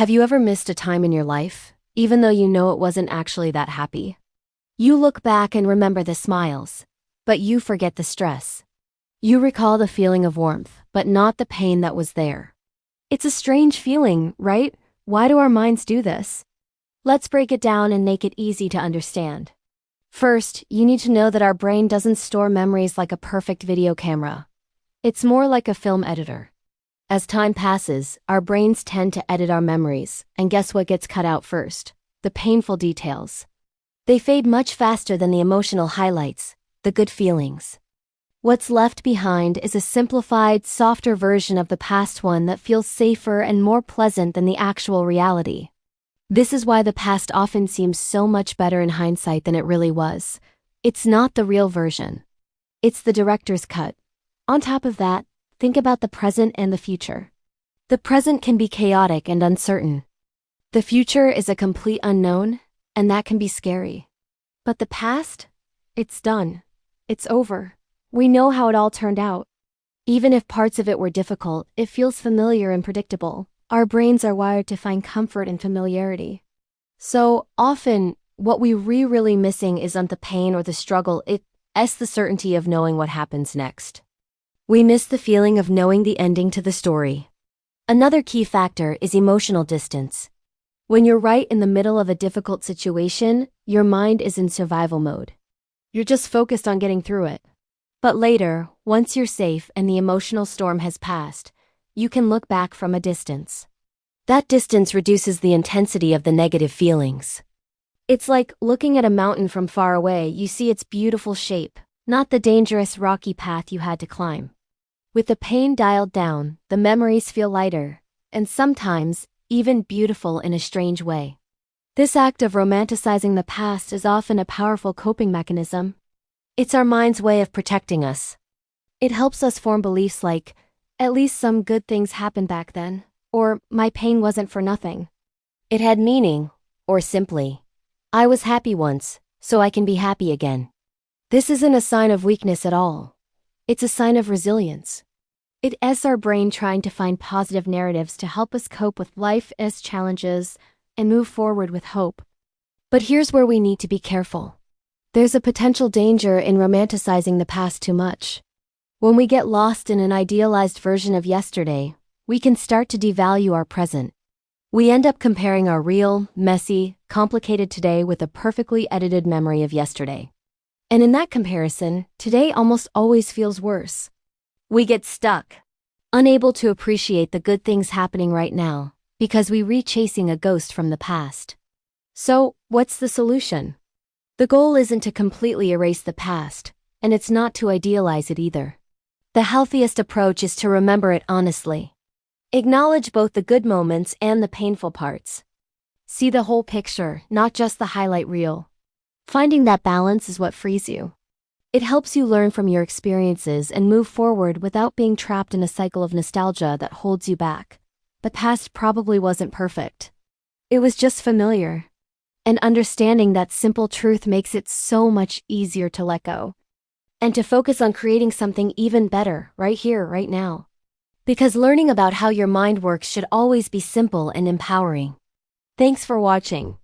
Have you ever missed a time in your life, even though you know it wasn't actually that happy? You look back and remember the smiles, but you forget the stress. You recall the feeling of warmth, but not the pain that was there. It's a strange feeling, right? Why do our minds do this? Let's break it down and make it easy to understand. First, you need to know that our brain doesn't store memories like a perfect video camera. It's more like a film editor. As time passes, our brains tend to edit our memories, and guess what gets cut out first? The painful details. They fade much faster than the emotional highlights, the good feelings. What's left behind is a simplified, softer version of the past one that feels safer and more pleasant than the actual reality. This is why the past often seems so much better in hindsight than it really was. It's not the real version. It's the director's cut. On top of that, think about the present and the future. The present can be chaotic and uncertain. The future is a complete unknown, and that can be scary. But the past? It's done. It's over. We know how it all turned out. Even if parts of it were difficult, it feels familiar and predictable. Our brains are wired to find comfort in familiarity. So often, what we really missing isn't the pain or the struggle, it's the certainty of knowing what happens next. We miss the feeling of knowing the ending to the story. Another key factor is emotional distance. When you're right in the middle of a difficult situation, your mind is in survival mode. You're just focused on getting through it. But later, once you're safe and the emotional storm has passed, you can look back from a distance. That distance reduces the intensity of the negative feelings. It's like looking at a mountain from far away. You see its beautiful shape, not the dangerous rocky path you had to climb. With the pain dialed down, the memories feel lighter, and sometimes even beautiful in a strange way. This act of romanticizing the past is often a powerful coping mechanism. It's our mind's way of protecting us. It helps us form beliefs like, at least some good things happened back then, or my pain wasn't for nothing. It had meaning, or simply, I was happy once, so I can be happy again. This isn't a sign of weakness at all. It's a sign of resilience. It's our brain trying to find positive narratives to help us cope with life's challenges and move forward with hope. But here's where we need to be careful. There's a potential danger in romanticizing the past too much. When we get lost in an idealized version of yesterday, we can start to devalue our present. We end up comparing our real, messy, complicated today with a perfectly edited memory of yesterday. And in that comparison, today almost always feels worse. We get stuck, unable to appreciate the good things happening right now, because we're chasing a ghost from the past. So, what's the solution? The goal isn't to completely erase the past, and it's not to idealize it either. The healthiest approach is to remember it honestly. Acknowledge both the good moments and the painful parts. See the whole picture, not just the highlight reel. Finding that balance is what frees you. It helps you learn from your experiences and move forward without being trapped in a cycle of nostalgia that holds you back. The past probably wasn't perfect. It was just familiar. And understanding that simple truth makes it so much easier to let go. And to focus on creating something even better, right here, right now. Because learning about how your mind works should always be simple and empowering. Thanks for watching.